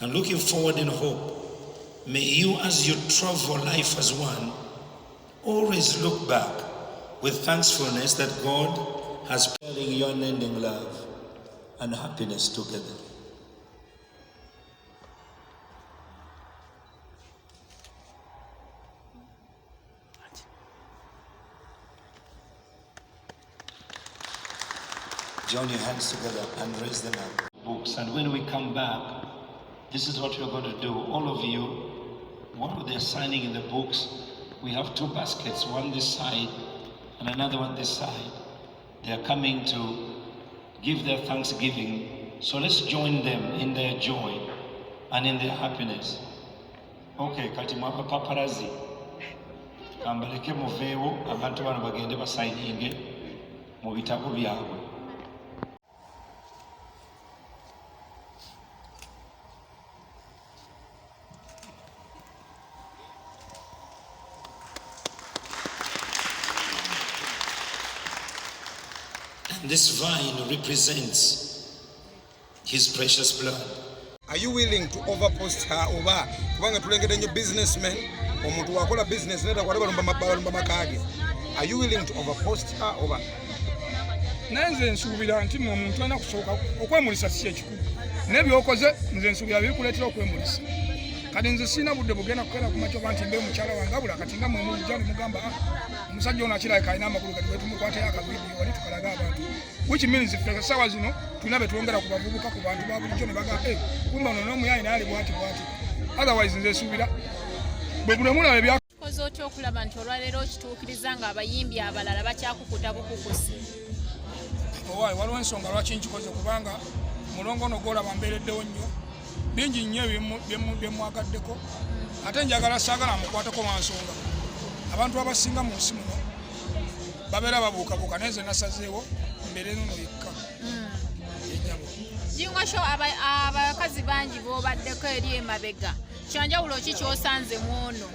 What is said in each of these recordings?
and looking forward in hope, may you, as you travel life as one, always look back with thankfulness that God has sharing your unending love and happiness together. Join your hands together and raise them up. Books. And when we come back, this is what we're going to do. All of you, while they're signing in the books, we have two baskets, one this side and another one this side. They're coming to give their thanksgiving. So let's join them in their joy and in their happiness. Okay, kati mwapa paparazzi. Kambaleke muveewo abantu bano bagende basayininge mu bitabo byabwe. This vine represents his precious blood. Are you willing to overpost her over? Kubanga tulengede nyo businessman, omuntu wakola business neta kwa balumba makage. Are you willing to overpost her over? Nenze nsubira nti omuntu ana kusooka okwemulisa si ekikulu. Nebyokoze nze nsubira bikuletera okwemulisa. Kati nze sina budde bugenda kukera ku macho banti mbe mukyala wangabula kati nga mwe mujja mugamba omusajja ono akira kaina amakulu kati wetu mukwate yaka video wali tukalaga abantu. Which means if sawa zino tunabe tuongera ku bavubuka ku bantu ba bulijjo ne baga kumba ono n'omuyaya naali bwati. Otherwise nze nsubira bwe buli mulabe bya kozo otyo okulaba nti olwaleero kituukiriza nga abayimbi abalala bakyakukuta bukukusi. Owaayi waliwo ensonga lwaki nkikoze kubanga mulongo ono gwolaba mbeereddewo nnyo bingi nnyo byemwagaddeko ate njagala saagala amukwateko wansonga abantu abasinga mu nsi muno babeera babuukabuuka naye nze nasazeewo mbeere nono yekka yennyabo jingosho abakazi bangi boobaddeko eri emabega kyanjawulo ki kyosanze mwono?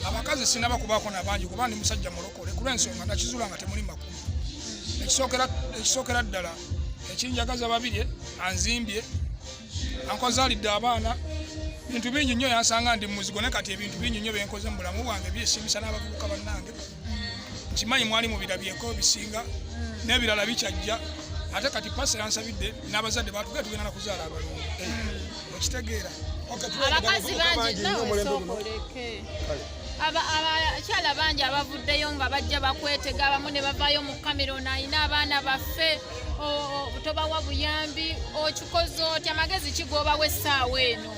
abakazi sinaba kubaako nabangi kuba ndi musajja mulokole kulw'ensonga nakizula nga temuli makulu. Ekisookera ddala ekinjagaza babiri anzimbye ankozalidde abaana bintu bingi nnyo yansanga ndi muzigo ne kati ebintu bingi nnyo byenkoze mu bulamu bwange byesimisa n'abavubuka bannange kimanyi mwali mu birabyeko bisinga n'ebirala bikyajja ate kati pasa yansabidde n'abazadde batugenda tugenda nakuzaala abalungu okitegeera abakazi bangi nawe sookoleke abakyala bangi abavuddeyo nga bajja bakwetega abamu ne bavaayo mu Cameroon ayina abaana baffe tobawa buyambi okikoze otya amagezi kigobawo essaawa eno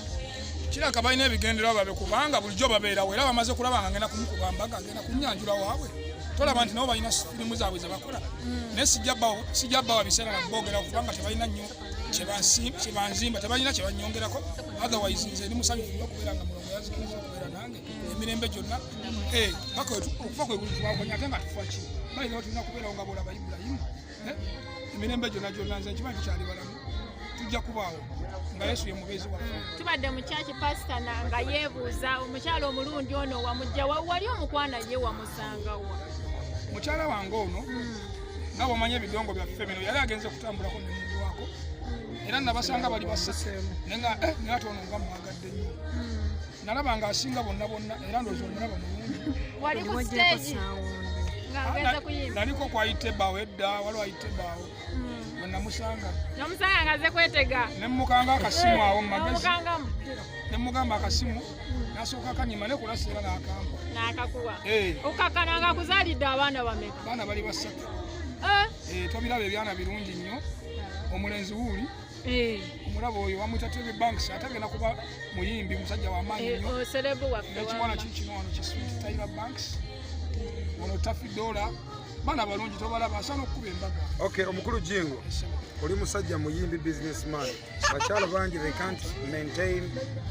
kiraka balina ebigendererwa babe kubanga bulijjo babeerawo era bamaze kulaba nga ngenda kumukubamba nga agenda kunyanjula waabwe tolaba nti nabo balina firimu zaabwe ze bakola naye sijja bbawa biseera naboogera kubanga tebalina nnyo kyebanzimba tebalina kye banyongerako otherwise nze ndi musanyufu nnyo okubeera nga mulongo yazikiriza okubeera nange emirembe gyonna paka okufa kwe buli twakonya ate nga tufa ki balina tulina kubeerawo nga boolaba Ibulayimu emirembe gyonna nze nkimanyi tukyali balamu tujja kubaawo nga Yesu ye mubeezi waffe. Tubadde mu kyaki pasita nga yeebuuza omukyala omulundi ono wamujja wali omukwana ye wamusangawa? Mukyala wange ono nga bw'omanyi ebidongo byaffe bino yali agenze kutambulako nemundwako era nabasanga bali basatu naye ate ono nga mwagadde nnyo nalaba nga asinga bonna era ndowooza omulaba mulungi. Wali ku stage ng'agenze kuyimba? Naliko kwayita ebbaawo edda waliwo ayita ebbaawo namusanga nomusanga ngaze kwetega nemukanga akasimu awo mumagezi nemugamba akasimu nasooka akanyima ne kulasa era n'akamba n'akakuwa okakananga kuzaalidde abaana bameka? Baana bali basatu. Tobiraba ebyana birungi nnyo. Omulenzi wuuli omulaba oyo wamuyita TV Banks ate agenda kuba muyimbi musajja w'amaanyi nnyo ekiwana kikino wano kiswiti Tyler Banks ono Taffy Dollar baana balungi tobalaba asaana okukuba embaga. Okay, omukulu Jingo oli musajja muyimbi businessman bakyala bangi they can't maintain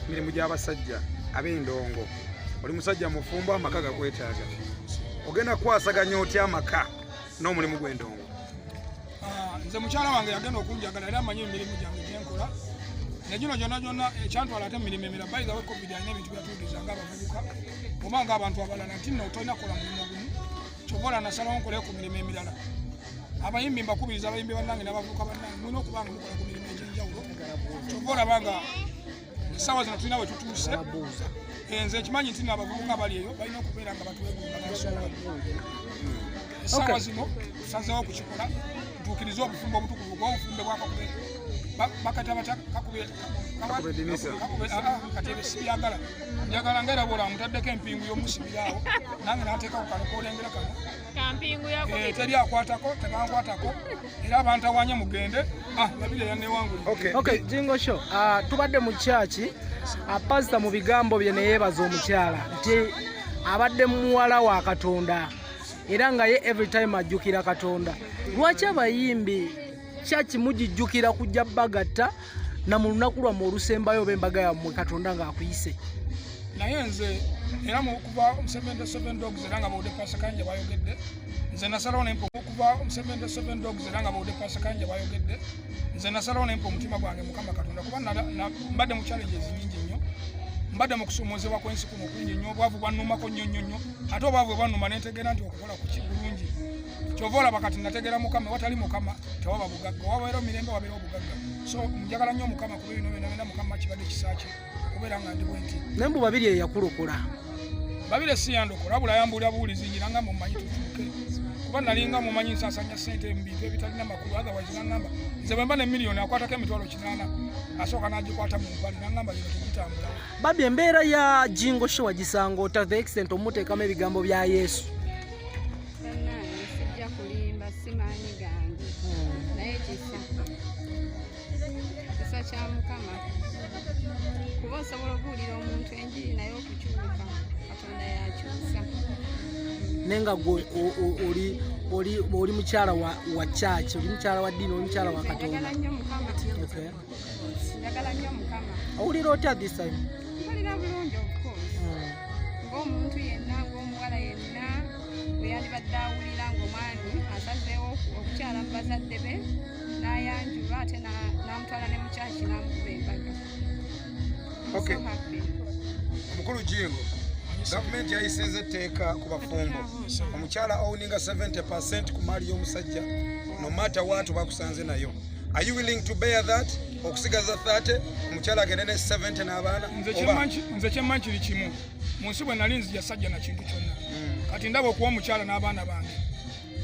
mirimu gy'abasajja ab'endongo oli musajja mufumbo amaka gakwetaaga ogenda kukwasaganya otya amaka n'omulimu gw'endongo? Nze mukyala wange yagenda okunjagala era amanyi emirimu gyange gyenkola negino gyonna ekyantwala ate emirimu emirala by the way COVID alina ebintu byatuudiza ng'abavubuka oba ng'abantu abalala nti nno tolina kukola mulimu gumu kyobola nasalawo nkole ku mirimu emirala. Abayimbi mbakubiriza abayimbi bannange n'abavubuka bannange mulina okuba nga mukola ku mirimu egy'enjawulo kyobola banga essaawa zino tulina we tutuuse nze ekimanyi nti abavubuka bali eyo balina okubeera nga batwegomba n'ensonga essaawa zino tusazeewo okukikola tutuukirize obufumbo obutukuvu bw'obufumbe bwakakube bakata bata kakube sibyagala njagala ngaera bwola mutaddeko empingu y'omusibiraawo nange n'ateekako kano koolengera kano teri akwatako tebankwatako era abantawanya mugende nabire yanewangulira. Jingo Show, tubadde mu kyaki pasita mu bigambo bye neyeebaza omukyala nti abadde muwala wa Katonda era nga ye every time ajjukira Katonda. Lwaki abayimbi kyaki mugijjukira kujja bagatta na mu lunaku lwammwe olusembayo b'embaga yammwe Katonda ng'akuyise? Naye nze era kuva 77 dogs era nga bawudde Pastor Kanja bayogedde nze nasalawo nempo kuva 77 dogs era nga bawudde Pastor Kanja bayogedde nze nasalawo nempo omutima gwange Mukama Katonda kuba mbadde mu challenges nyingi nnyo, mbadde mu kusomoozebwa kw'ensi kuno kungi nnyo, obwavu bwannumako nnyo nnyo ate obwavu bwannuma ne ntegeera nti okukola ku kirungi kyova olaba kati nategeera Mukama watali Mukama tewaba bugagga, wabaera mirembe wabeera obugagga. So njagala nnyo Mukama kuba bino byonna Mukama kibadde kisaaki okubeera nga ndi bwenti. Nembu babiri eyakulokola babire si yandokola wabula yambulira buwulizi ngira nga mumanyi tutuuke kuba nalinga mumanyi nsasanya ssente mu bintu ebitalina makulu otherwise nangamba nze bwe mba ne miliyoni akwatako emitwalo 8 asooka n'agikwata mu mpali nangamba lino tugitambula. Babi embeera ya Jingo Show wagisanga ota the extent omuteekamu ebigambo bya Yesu? Sijja kulimba simaanyi gange naye kisa kya Mukama kuba osobola okuwulira omuntu enjiri naye okukyuka Katonda yakyusa. Nenga gwe oli mukyala wa church, oli mukyala wa dini, oli mukyala wa Katonda. Njagala nnyo Mukama. Njagala nnyo Mukama. Owulira otya this time? Mpulira bulungi of course. Ng'omuntu yenna, ng'omuwala yenna bwe yandibadde awulira ng'omwami asazeewo okukyala mu bazadde be n'ayanjulwa ate n'amutwala ne mu kyaki n'amukuba embaga. Okay. Mukulu Jingo, government yayisize etteeka ku bafumbo omukyala owninga 70% ku maali y'omusajja no matter what bakusanze nayo. Are you willing to bear that? Okusigaza 30 omukyala agende ne 70 n'abaana? Nze kyemmanyi kiri kimu mu nsi bwe nali nzija sajja na kintu kyonna kati ndaba okuwa omukyala n'abaana bange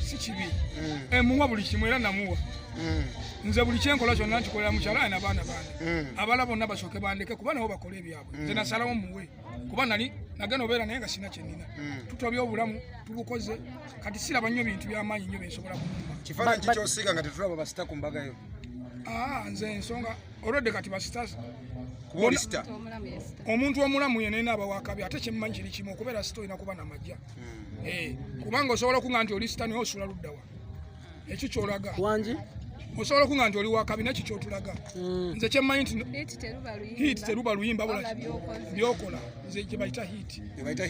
si kibi muwa buli kimu era namuwa nze buli kyenkola kyonna nkikolera mukyala na baana bange abala bonna basooke bandeke kuba nabo bakole ebyabwe nze nasalawo muwe kuba nali nagenda obeera naye nga sina kyenina tutobye obulamu tubukoze kati siraba nnyo bintu by'amaanyi nnyo byensobola kunyuma. Kifaananyi kikyosiiga nga tetulaba basita ku mbaga yo? Nze ensonga olwedde kati basita kubolisita omuntu omulamu yenena abawakabi ate kyemmanyi kiri kimu okubeera sita olina kuba namajja kubanga osobola okuŋŋa nti oli sita naye osula luddawa ekyo kyolaga wangi osobola okuŋŋa nti oli wakabi nekyo kyotulaga nze kyemmanyi nti hiiti teruba luyimba bula byokola nze gye bayita hiiti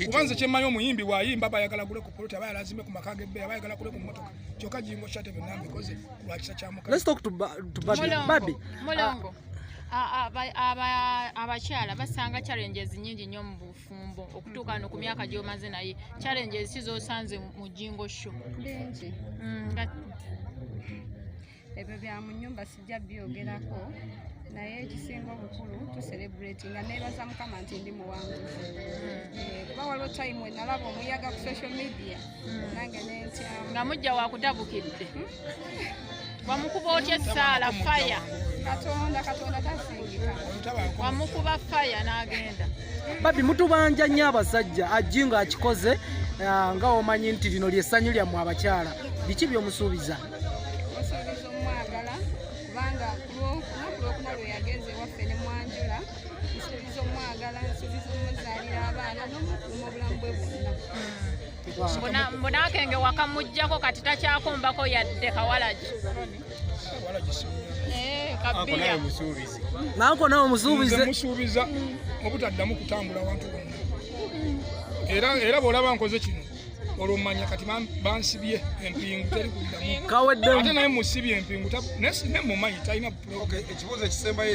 kuba nze kyemmanyi omuyimbi bwayimba bayagala gule ku poloti aba yalazime ku maka g'ebbeeyi aba yagala gule ku mmotoka kyokka Jingo Show ate byonna mbikoze lwa kisa kya Mukama. Let's talk to Babi. Mulongo abakyala basanga challenges nyingi nnyo mu bufumbo okutuuka no ku myaka gy'omaze naye challenges sizosanze mu Jingo Show bingi. Ebyo bya mu nnyumba sijja byogerako naye ekisinga obukulu tucelebrate nga neebaza Mukama nti ndi muwanguzi kuba waliwo time we nalaba omuyaga ku social media nange nentyamu nga mujja wakutabukidde wamukuba otya essaala fire Katonda tasingika wamukuba fire n'agenda. Babi mutubanja nnyo abasajja Jingo akikoze nga omanyi nti lino lyessanyu lyammwe abakyala biki byomusuubiza? Musuubiza omwagala kubanga kulwokuna lwe yageze waffe ne mwanjula nsuubiza omwagala nsuubiza omuzaalira abaana n'omukuuma obulamu bwe bwonna. Mbona akenge wakamuggyako kati takyakombako yadde kawalagi. Kabira. Nanko nawe musuubize. Musuubiza obutaddamu kutambula wantu bonna. Era bw'olaba nkoze kino olwomanya kati bansibye empingu teri kuddamu. Kawedde. Ate naye musibye empingu ne mumanyi talina. Okay, ekibuuzo ekisembayo